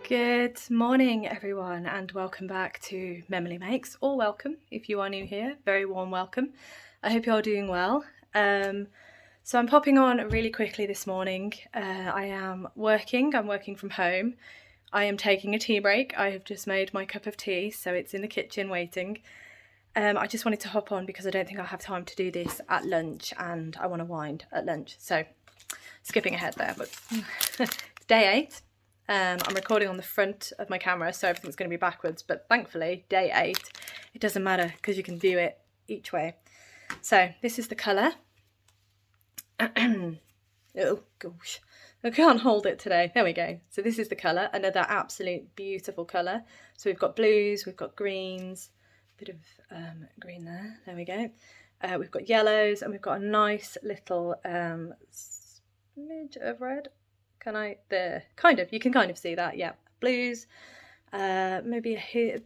Good morning everyone and welcome back to Memory Makes, or welcome if you are new here, very warm welcome. I hope you're all doing well. So I'm popping on really quickly this morning. I'm working from home. I am taking a tea break. I have just made my cup of tea, so it's in the kitchen waiting. I just wanted to hop on because I don't think I'll have time to do this at lunch and I want to wind at lunch, so skipping ahead there, but it's day 8. I'm recording on the front of my camera, so everything's going to be backwards, but thankfully, day 8, it doesn't matter because you can view it each way. So this is the colour. Oh gosh, I can't hold it today. There we go. So this is the colour, another absolute beautiful colour. So we've got blues, we've got greens, a bit of green there we go. We've got yellows, and we've got a nice little smidge of red. You can kind of see that, yeah. Blues, maybe a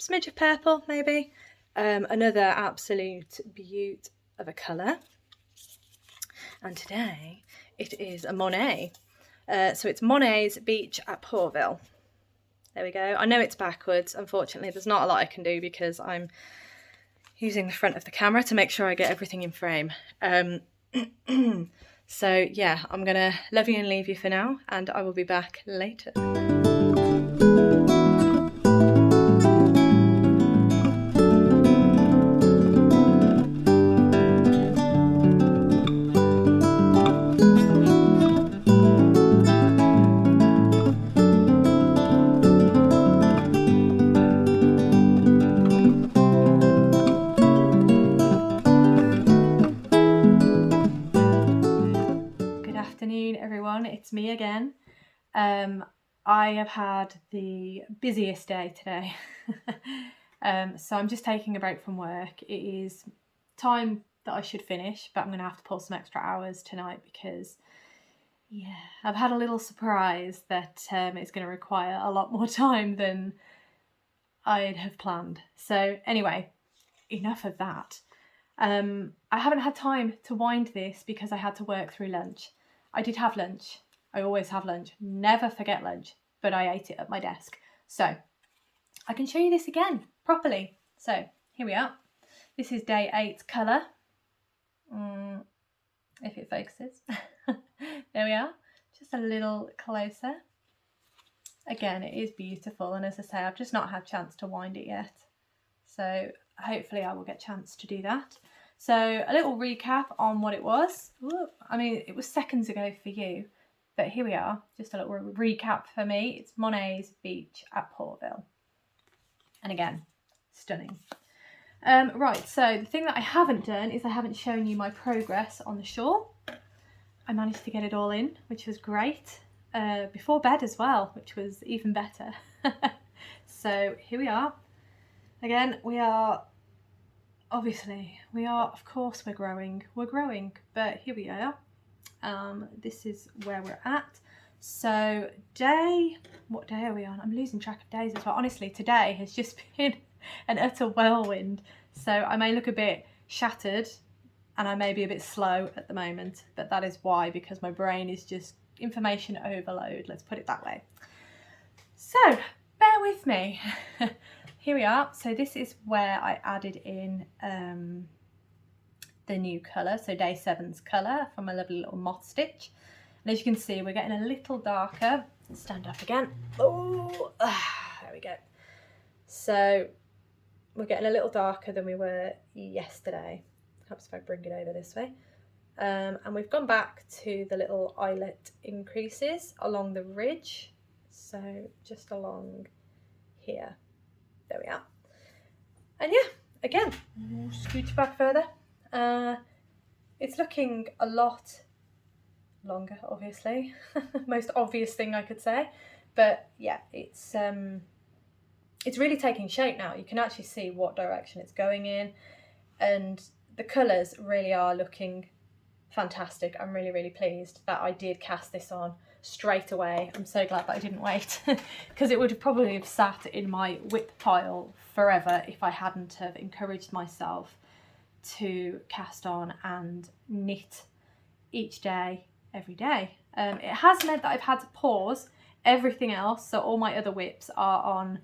smidge of purple, maybe. Another absolute beaut of a colour. And today it is a Monet. So it's Monet's Beach at Portville. There we go. I know it's backwards. Unfortunately, there's not a lot I can do because I'm using the front of the camera to make sure I get everything in frame. So yeah, I'm gonna love you and leave you for now, and I will be back later. Everyone, it's me again. I have had the busiest day today. So I'm just taking a break from work. It is time that I should finish, but I'm going to have to pull some extra hours tonight because I've had a little surprise that it's going to require a lot more time than I'd have planned. So anyway, enough of that. I haven't had time to wind this because I had to work through lunch. I did have lunch. I always have lunch. Never forget lunch. But I ate it at my desk. So I can show you this again properly. So here we are. This is day 8 colour. If it focuses. There we are. Just a little closer. Again, it is beautiful. And as I say, I've just not had a chance to wind it yet. So hopefully I will get a chance to do that. So a little recap on what it was. I mean, it was seconds ago for you, but here we are. Just a little recap for me. It's Monet's Beach at Portville. And again, stunning. Right, so the thing that I haven't done is I haven't shown you my progress on the shore. I managed to get it all in, which was great. Before bed as well, which was even better. So here we are. Again, of course we're growing, but here we are. This is where we're at. So what day are we on? I'm losing track of days as well. Honestly, today has just been an utter whirlwind. So I may look a bit shattered and I may be a bit slow at the moment, but that is why, because my brain is just information overload, let's put it that way. So bear with me. Here we are. So this is where I added in the new colour, so day 7's colour from a lovely little moth stitch. And as you can see, we're getting a little darker. Stand up again. Oh, there we go. So we're getting a little darker than we were yesterday. Perhaps if I bring it over this way. And we've gone back to the little eyelet increases along the ridge. So just along here. There we are. And yeah, again, scooch back further. It's looking a lot longer, obviously. Most obvious thing I could say. But yeah, it's really taking shape now. You can actually see what direction it's going in. And the colours really are looking fantastic. I'm really, really pleased that I did cast this on straight away. I'm so glad that I didn't wait because it would have probably have sat in my whip pile forever if I hadn't have encouraged myself to cast on and knit each day, every day. It has meant that I've had to pause Everything else, so all my other whips are on,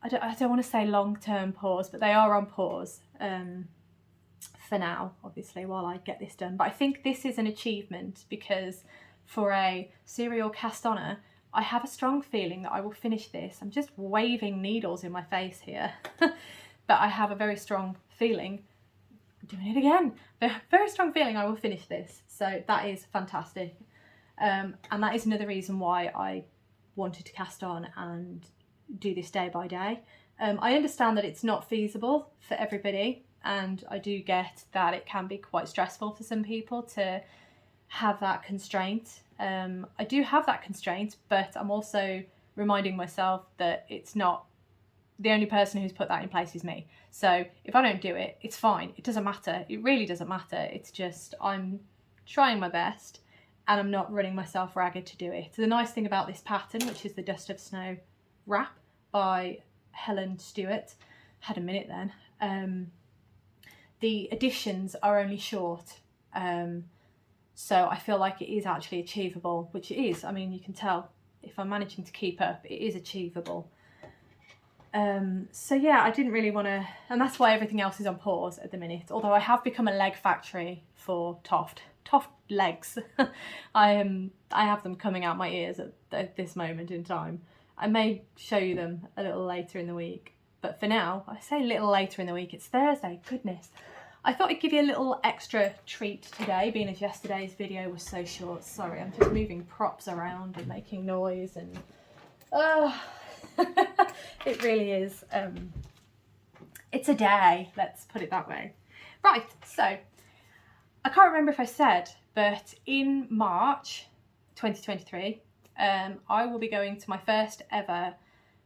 I don't want to say long-term pause, but they are on pause for now, obviously, while I get this done. But I think this is an achievement because for a serial cast oner, I have a strong feeling that I will finish this. I'm just waving needles in my face here, but I have a very strong feeling, doing it again, very strong feeling I will finish this. So that is fantastic. And that is another reason why I wanted to cast on and do this day by day. I understand that it's not feasible for everybody, and I do get that it can be quite stressful for some people to have that constraint. I do have that constraint, but I'm also reminding myself that it's not the only person who's put that in place is me. So if I don't do it, it's fine. It doesn't matter. It really doesn't matter. It's just I'm trying my best and I'm not running myself ragged to do it. So the nice thing about this pattern, which is the Dust of Snow wrap by Helen Stewart, had a minute then, the additions are only short. So I feel like it is actually achievable, which it is. I mean, you can tell if I'm managing to keep up, it is achievable. So yeah, I didn't really want to, and that's why everything else is on pause at the minute. Although I have become a leg factory for Toft legs. I have them coming out my ears at this moment in time. I may show you them a little later in the week, but for now, I say a little later in the week, it's Thursday, goodness. I thought I'd give you a little extra treat today, being as yesterday's video was so short. Sorry, I'm just moving props around and making noise and it really is, it's a day, let's put it that way. Right, so I can't remember if I said, but in March 2023, I will be going to my first ever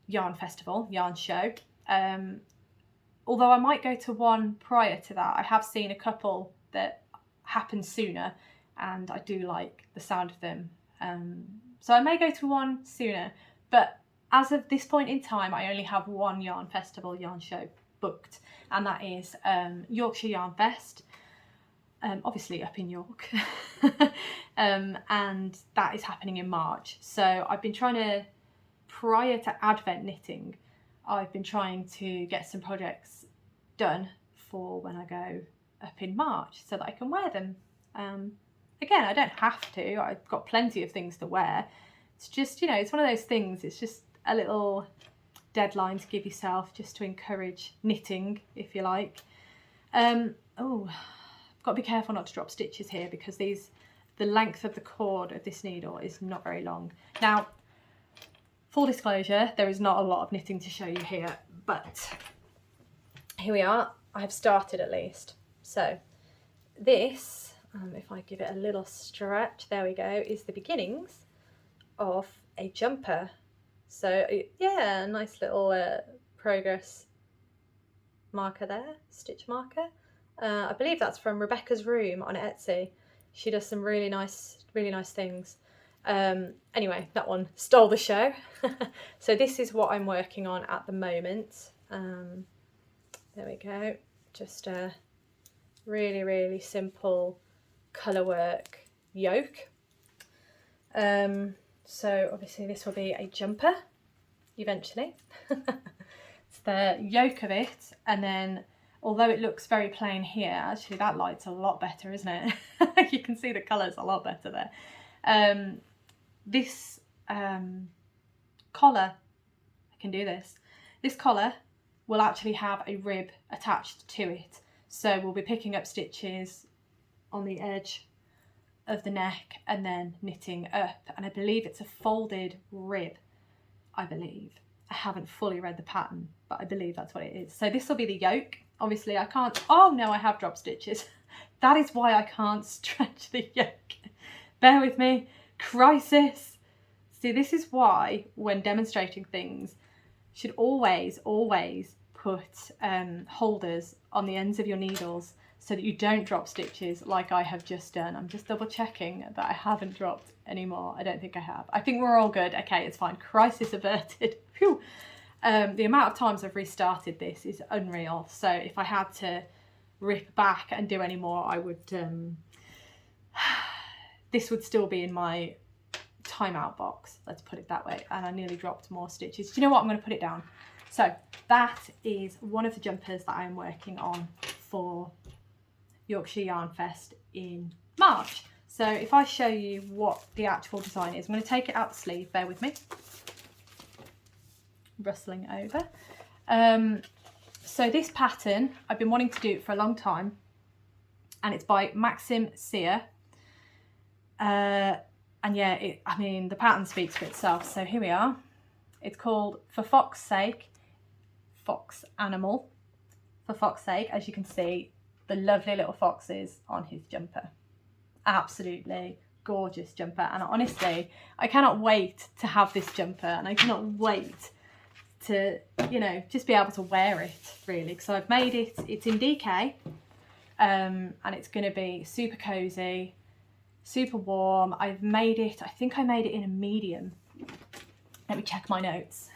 yarn festival, yarn show. Although I might go to one prior to that. I have seen a couple that happen sooner and I do like the sound of them. So I may go to one sooner, but as of this point in time, I only have one yarn festival, yarn show booked, and that is Yorkshire Yarn Fest, obviously up in York, and that is happening in March. So I've been trying to, prior to Advent knitting, I've been trying to get some projects done for when I go up in March so that I can wear them. Again, I don't have to, I've got plenty of things to wear. It's just, you know, it's one of those things, it's just a little deadline to give yourself just to encourage knitting, if you like. Oh, I've got to be careful not to drop stitches here because the length of the cord of this needle is not very long. Now, full disclosure, there is not a lot of knitting to show you here, but here we are. I've started at least. So this, if I give it a little stretch, there we go, is the beginnings of a jumper. So yeah, a nice little progress marker there, stitch marker. I believe that's from Rebecca's Room on Etsy. She does some really nice things. Anyway, that one stole the show. So this is what I'm working on at the moment. There we go. Just a really simple colour work yoke. So obviously this will be a jumper eventually. It's the yoke of it, and then although it looks very plain here, actually that light's a lot better, isn't it? You can see the colours a lot better there. This collar, I can do this. This collar will actually have a rib attached to it. So we'll be picking up stitches on the edge of the neck and then knitting up. And I believe it's a folded rib, I believe. I haven't fully read the pattern, but I believe that's what it is. So this will be the yoke. Obviously I can't, oh no, I have dropped stitches. That is why I can't stretch the yoke. Bear with me, crisis. See, this is why when demonstrating things, you should always put holders on the ends of your needles so that you don't drop stitches like I have just done. I'm just double checking that I haven't dropped any more. I don't think I have. I think we're all good. Okay, it's fine. Crisis averted. Phew. The amount of times I've restarted this is unreal. So if I had to rip back and do any more, I would, this would still be in my timeout box, let's put it that way, and I nearly dropped more stitches. Do you know what? I'm going to put it down. So that is one of the jumpers that I'm working on for Yorkshire Yarn Fest in March. So if I show you what the actual design is, I'm going to take it out the sleeve, bear with me. Rustling over. So this pattern, I've been wanting to do it for a long time, and it's by Maxim Cyr. And yeah, I mean, the pattern speaks for itself. So here we are. It's called For Fox's Sake, Fox Animal. For Fox's Sake, as you can see, the lovely little foxes on his jumper. Absolutely gorgeous jumper. And honestly, I cannot wait to have this jumper, and I cannot wait to, you know, just be able to wear it, really, because I've made it, it's in DK, and it's going to be super cozy, super warm. I've made it, I think I made it in a medium. Let me check my notes.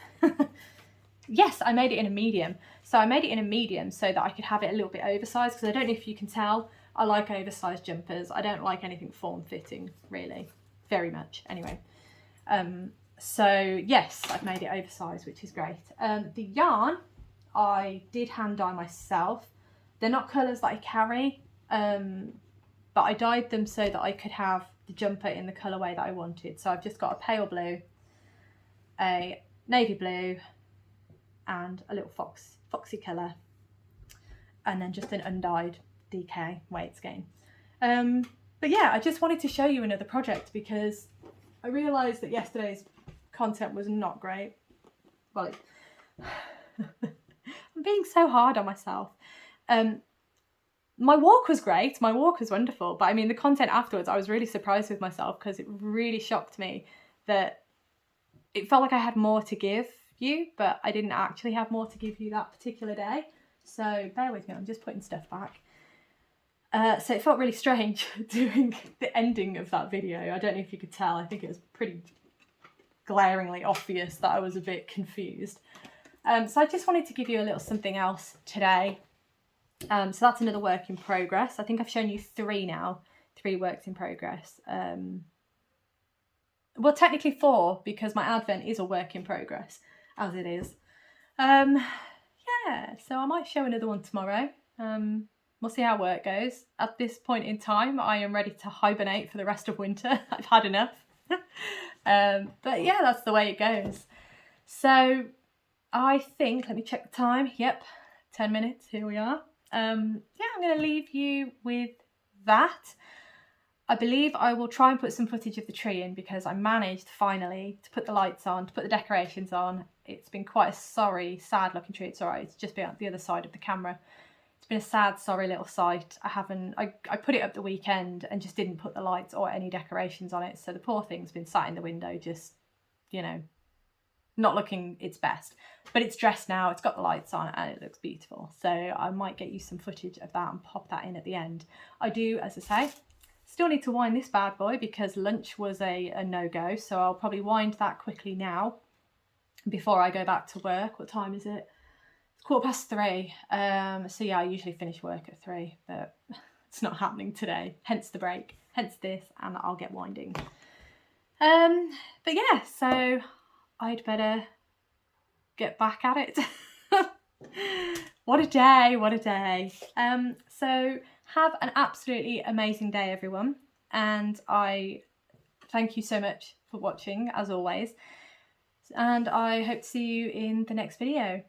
Yes, I made it in a medium. So I made it in a medium so that I could have it a little bit oversized, because I don't know if you can tell, I like oversized jumpers. I don't like anything form-fitting, really, very much, anyway. So yes, I've made it oversized, which is great. The yarn, I did hand dye myself. They're not colours that I carry, but I dyed them so that I could have the jumper in the colourway that I wanted. So I've just got a pale blue, a navy blue, and a little foxy colour, and then just an undyed DK weight skein. But yeah, I just wanted to show you another project because I realised that yesterday's content was not great. Well, I'm being so hard on myself. My walk was great, my walk was wonderful, but I mean the content afterwards, I was really surprised with myself because it really shocked me that it felt like I had more to give you, but I didn't actually have more to give you that particular day. So bear with me, I'm just putting stuff back. So it felt really strange doing the ending of that video. I don't know if you could tell, I think it was pretty glaringly obvious that I was a bit confused. So I just wanted to give you a little something else today. So that's another work in progress. I think I've shown you 3 now, 3 works in progress. Well, technically 4, because my advent is a work in progress, as it is. Yeah, so I might show another one tomorrow. We'll see how work goes. At this point in time, I am ready to hibernate for the rest of winter. I've had enough. But yeah, that's the way it goes. So I think, let me check the time. Yep, 10 minutes, here we are. Yeah, I'm going to leave you with that. I believe I will try and put some footage of the tree in because I managed finally to put the lights on, to put the decorations on. It's been quite a sorry, sad looking tree. It's alright, it's just been at the other side of the camera. It's been a sad, sorry little sight. I put it up the weekend and just didn't put the lights or any decorations on it. So the poor thing's been sat in the window just, you know, not looking its best. But it's dressed now, it's got the lights on and it looks beautiful. So I might get you some footage of that and pop that in at the end. I do, as I say, still need to wind this bad boy because lunch was a no-go. So I'll probably wind that quickly now before I go back to work. What time is it? It's 3:15. So yeah, I usually finish work at 3, but it's not happening today. Hence the break, hence this, and I'll get winding. But yeah, so I'd better get back at it. What a day, what a day. So have an absolutely amazing day, everyone. And I thank you so much for watching, as always. And I hope to see you in the next video.